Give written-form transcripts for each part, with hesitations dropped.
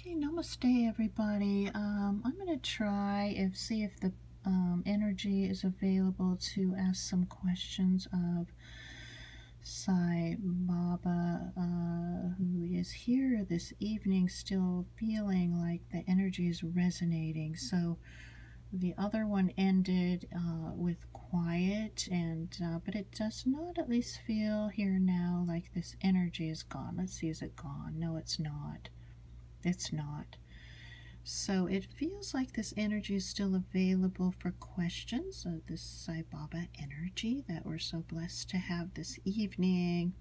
Okay, namaste everybody. I'm going to see if the energy is available to ask some questions of Sai Baba, who is here this evening, still feeling like the energy is resonating. So the other one ended with quiet, but it does not at least feel here now like this energy is gone. Let's see, is it gone? No, it's not. It's not. So it feels like this energy is still available for questions of this Sai Baba energy that we're so blessed to have this evening.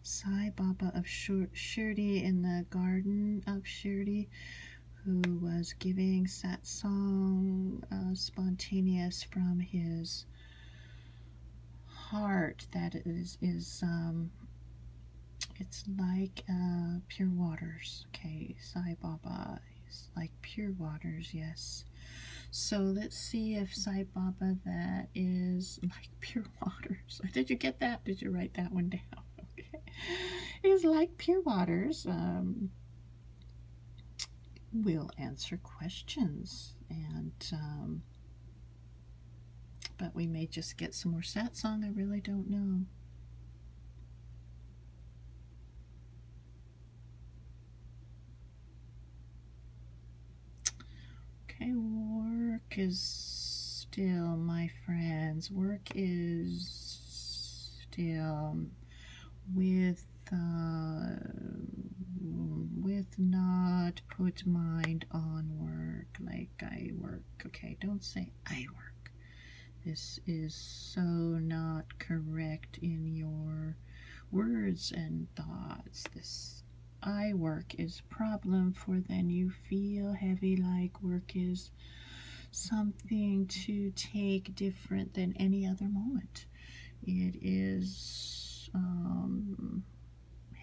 Sai Baba of Shirdi in the garden of Shirdi, who was giving satsang spontaneous from his heart. That is it's like pure waters. Okay, Sai Baba is like pure waters, yes. So let's see if Sai Baba that is like pure waters. Did you get that? Did you write that one down? Okay. Is like pure waters. We'll answer questions, and but we may just get some more satsang. I really don't know. Okay, work is still, my friends, work is still with not put mind on work, like I work. Okay, don't say I work. This is so not correct in your words and thoughts. This I work is problem, for then you feel heavy, like work is something to take different than any other moment. It is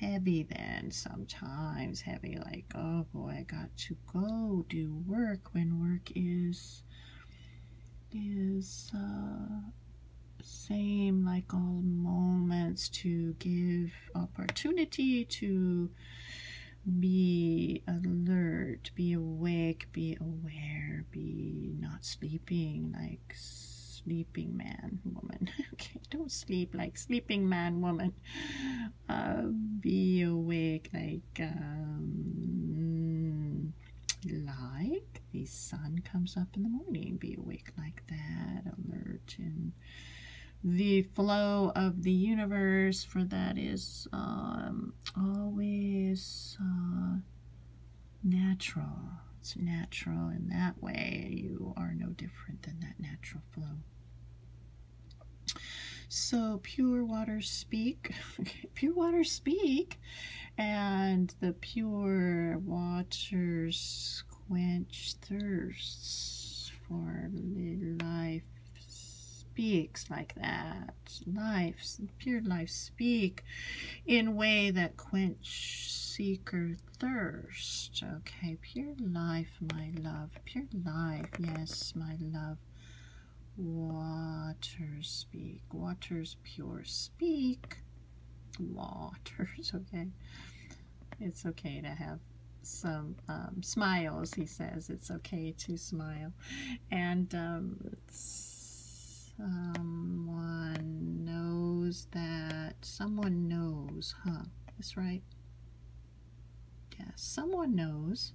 heavy then, sometimes heavy, like, oh boy, I got to go do work, when work is same like all moments, to give opportunity to be alert, be awake, be aware, be not sleeping like sleeping man, woman. Okay, don't sleep like sleeping man, woman. Be awake like the sun comes up in the morning. Be awake like that, alert in the flow of the universe, for that is always natural. It's natural in that way. You are no different than that natural flow. So pure waters speak. Pure waters speak, and the pure waters quench thirsts, for life speaks like that. Pure life speak in way that quench seeker thirst. Okay, pure life, my love. Pure life, yes, my love. Waters speak. Waters pure speak. Waters, okay. It's okay to have some smiles, he says. It's okay to smile. And someone knows that. Someone knows, huh? That's right. Yeah, someone knows.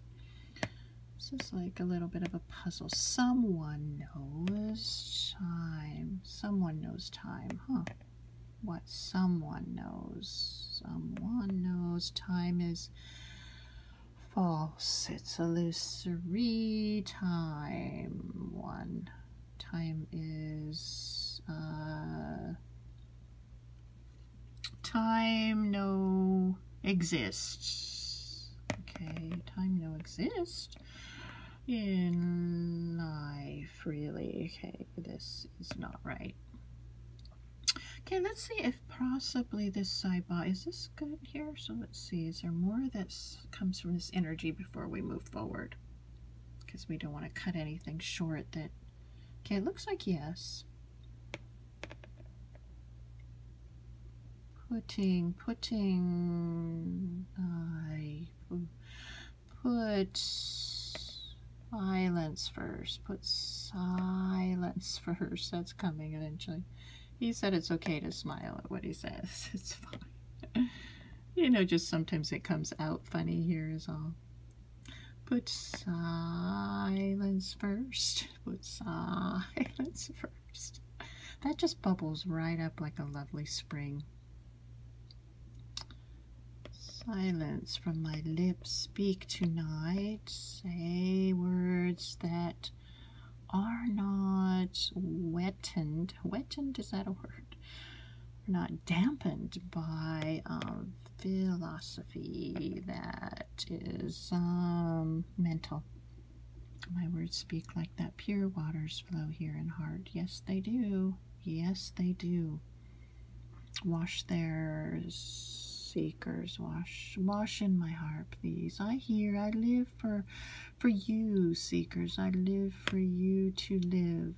This is like a little bit of a puzzle. Someone knows time. Someone knows time, huh? What someone knows? Someone knows time is false. It's illusory. Time is time no exists. Okay, time no exists in life, really. Okay, this is not right. Okay, let's see if possibly this Sai Baba, is this good here? So let's see, is there more that comes from this energy before we move forward? Because we don't want to cut anything short that, okay, it looks like yes. Put silence first. Put silence first. That's coming eventually. He said it's okay to smile at what he says. It's fine. You know, just sometimes it comes out funny here is all. Put silence first. Put silence first. That just bubbles right up like a lovely spring. Silence from my lips. Speak tonight. Say words that are not wetted. Wetted, is that a word? Not dampened by philosophy that is mental. My words speak like that. Pure waters flow here in heart. Yes, they do. Yes, they do. Wash their seekers. Wash in my heart, please. I live for you, seekers. I live for you to live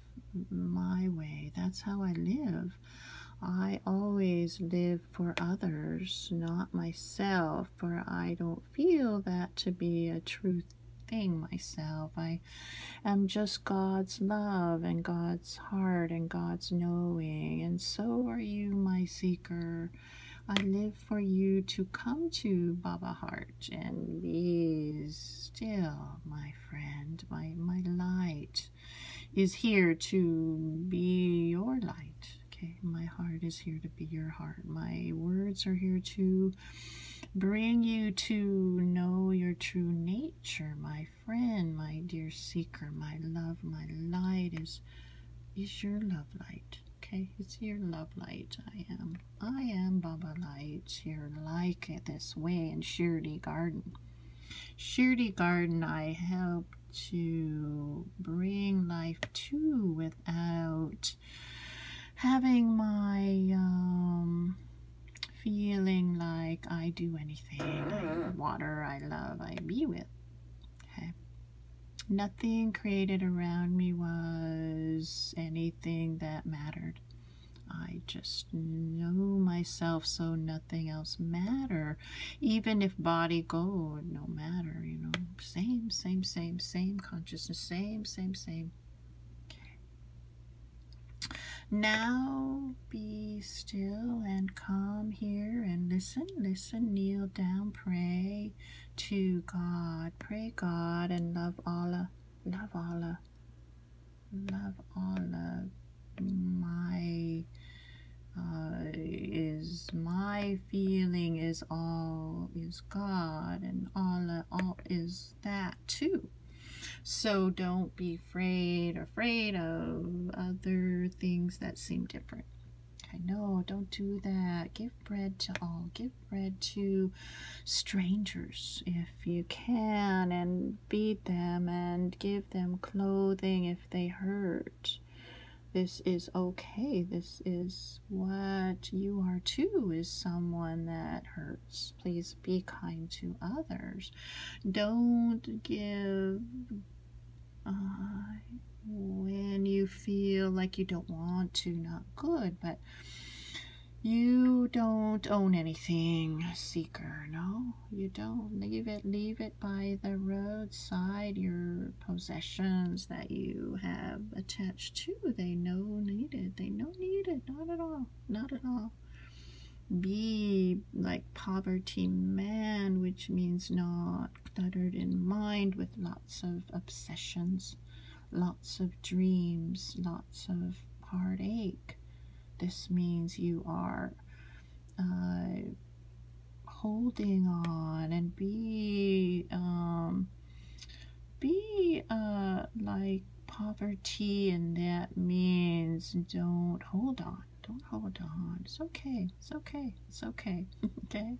my way. That's how I live. I always live for others, not myself, for I don't feel that to be a true thing myself. I am just God's love and God's heart and God's knowing, and so are you, my seeker. I live for you to come to Baba Heart and be still, my friend. My light is here to be your light. Okay, my heart is here to be your heart. My words are here to bring you to know your true nature, my friend, my dear seeker. My love, my light is your love light. Okay, it's your love light. I am Baba Light here, like it this way in Shirdi Garden. Shirdi Garden, I help to bring life to without having my feeling like I do anything. Like water I love, I be with. Okay. Nothing created around me was anything that mattered. I just know myself, so nothing else matter. Even if body go, no matter, you know. Same consciousness, same. Now be still and come here and listen, kneel down, pray to God, pray God, and love Allah, my feeling is all is God, and Allah all is that too. So don't be afraid of other things that seem different. I know, don't do that. Give bread to all. Give bread to strangers if you can, and feed them and give them clothing if they hurt. This is okay. This is what you are too, is someone that hurts. Please be kind to others. Don't give when you feel like you don't want to, not good, but you don't own anything, seeker. No, you don't. Leave it by the roadside. Your possessions that you have attached to, they know needed. They know needed. Not at all. Not at all. Be like poverty man, which means not cluttered in mind with lots of obsessions, lots of dreams, lots of heartache. This means you are holding on, and be like poverty, and that means don't hold on. Don't hold on. It's okay. It's okay. It's okay. Okay?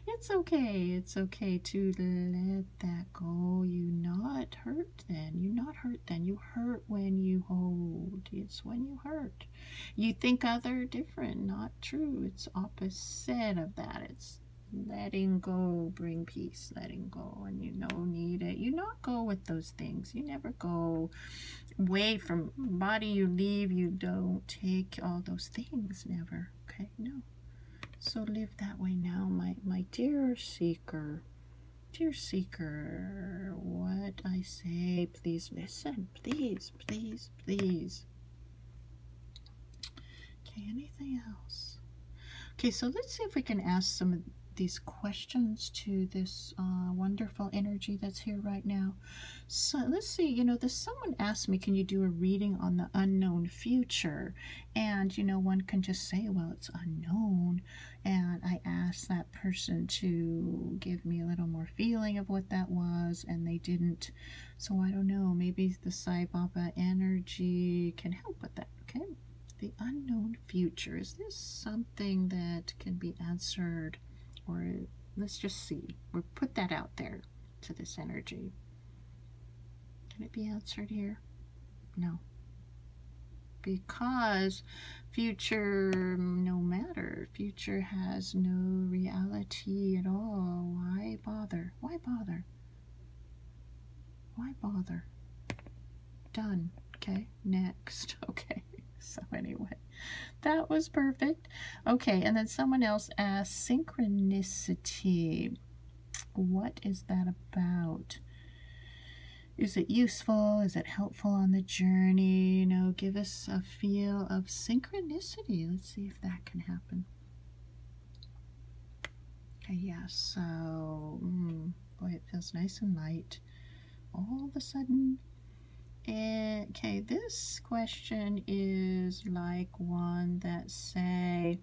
It's okay. It's okay to let that go. You not hurt then. You not hurt then. You hurt when you hold. It's when you hurt. You think other different. Not true. It's opposite of that. It's letting go, bring peace, letting go, and you know need it. You not go with those things. You never go away from body. You leave. You don't take all those things. Never. Okay? No. So live that way now, my dear seeker. Dear seeker, what I say, please listen. Please, please, please. Okay, anything else? Okay, so let's see if we can ask some of these questions to this wonderful energy that's here right now. So let's see, you know, someone asked me, can you do a reading on the unknown future? And, you know, one can just say, well, it's unknown. And I asked that person to give me a little more feeling of what that was, and they didn't. So I don't know, maybe the Sai Baba energy can help with that, okay? The unknown future. Is this something that can be answered? Or let's just see. We'll put that out there to this energy. Can it be answered here? No. Because future, no matter. Future has no reality at all. Why bother? Why bother? Why bother? Done. Okay, next. Okay. So anyway, that was perfect. Okay, and then someone else asked, synchronicity. What is that about? Is it useful? Is it helpful on the journey? You know, give us a feel of synchronicity. Let's see if that can happen. Okay, yeah, so, boy, it feels nice and light. All of a sudden, okay, this question is like one that say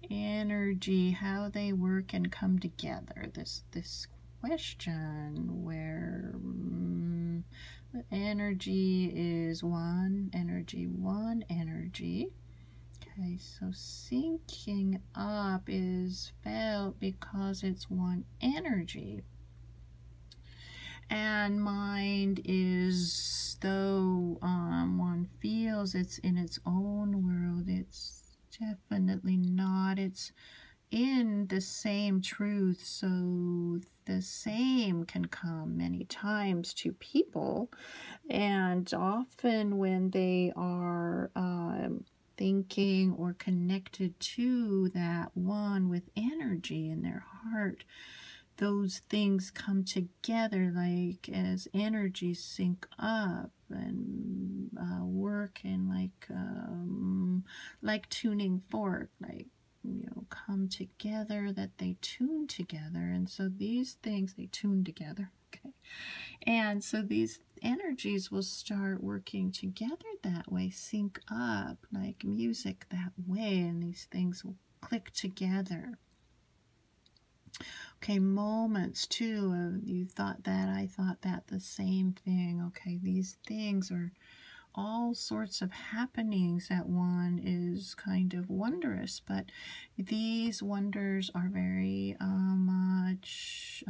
energy, how they work and come together. This question where the energy is one energy. Okay, so syncing up is felt because it's one energy. And mind is, though one feels it's in its own world, it's definitely not. It's in the same truth, so the same can come many times to people. And often when they are thinking or connected to that one with energy in their heart, those things come together like as energies sync up and work in like tuning fork, like, you know, come together, that they tune together. And so these things, they tune together, okay? And so these energies will start working together that way, sync up like music that way, and these things will click together. Okay, moments too of you thought that, I thought that, the same thing. Okay, these things are all sorts of happenings that one is kind of wondrous, but these wonders are very much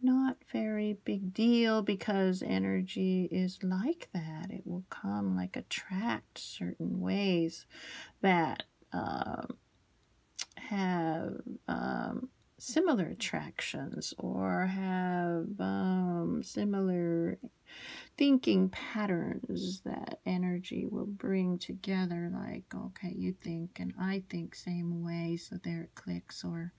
not very big deal, because energy is like that. It will come like attract certain ways that have similar attractions or have similar thinking patterns that energy will bring together, like, okay, you think and I think same way, so there it clicks. Or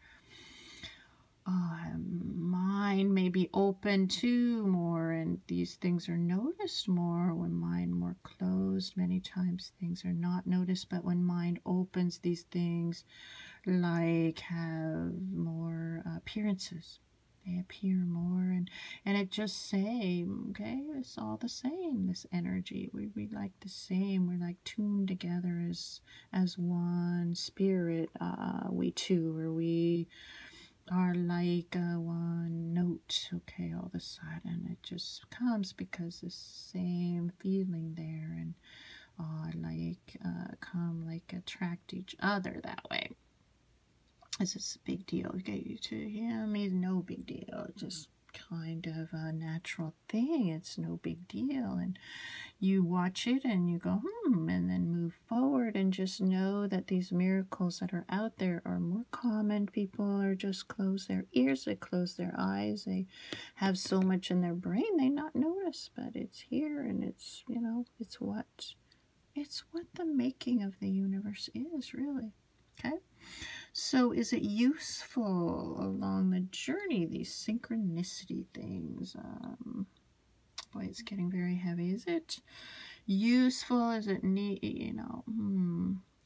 mind may be open to more, and these things are noticed more. When mind more closed, many times things are not noticed, but when mind opens, these things like have more appearances. They appear more, and it just say, okay, it's all the same, this energy. We like the same. We're like tuned together as one spirit. We two, or we are like one note. Okay, all of a sudden it just comes because the same feeling there, and come like attract each other that way. Is this a big deal? Okay, to him, he's no big deal. It's just kind of a natural thing. It's no big deal. And you watch it and you go, and then move forward, and just know that these miracles that are out there are more common. People are just close their ears, they close their eyes, they have so much in their brain they not notice, but it's here, and it's, you know, it's what the making of the universe is, really. Okay? So is it useful along the journey, these synchronicity things? Boy, it's getting very heavy. Is it useful? Is it neat? You know,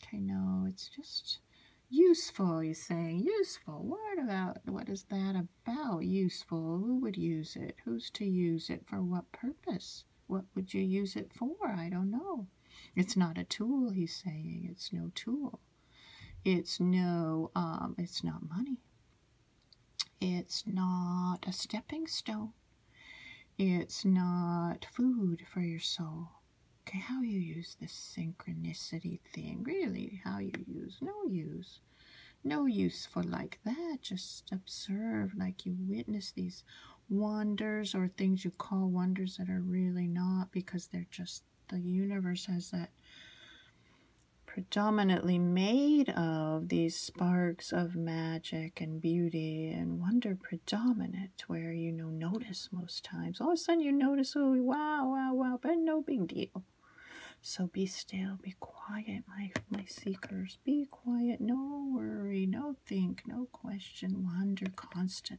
okay, no, it's just useful, you're saying. Useful. What is that about? Useful. Who would use it? Who's to use it? For what purpose? What would you use it for? I don't know. It's not a tool, he's saying. It's no tool. It's no, it's not money. It's not a stepping stone. It's not food for your soul. Okay, how you use this synchronicity thing, really, how you use, no use. No use for like that. Just observe, like you witness these wonders or things you call wonders that are really not, because they're just, the universe has that predominantly made of these sparks of magic and beauty and wonder predominant, where you notice most times. All of a sudden you notice, oh, wow, wow, wow, but no big deal. So be still, be quiet, my seekers. Be quiet, no worry, no think, no question, wonder constant.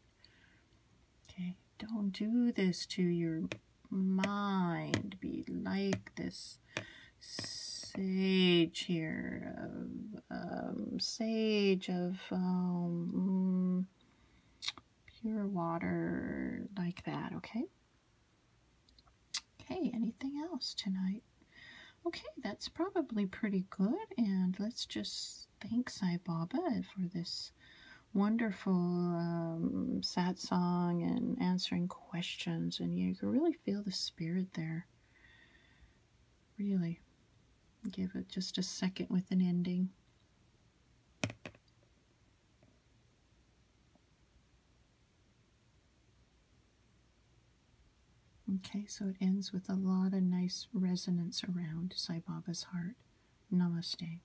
Okay, don't do this to your mind. Be like this sage here, sage of pure water, like that, okay? Okay, anything else tonight? Okay, that's probably pretty good, and let's just thank Sai Baba for this wonderful satsang and answering questions, and you can really feel the spirit there. Really. Give it just a second with an ending. Okay, so it ends with a lot of nice resonance around Sai Baba's heart. Namaste.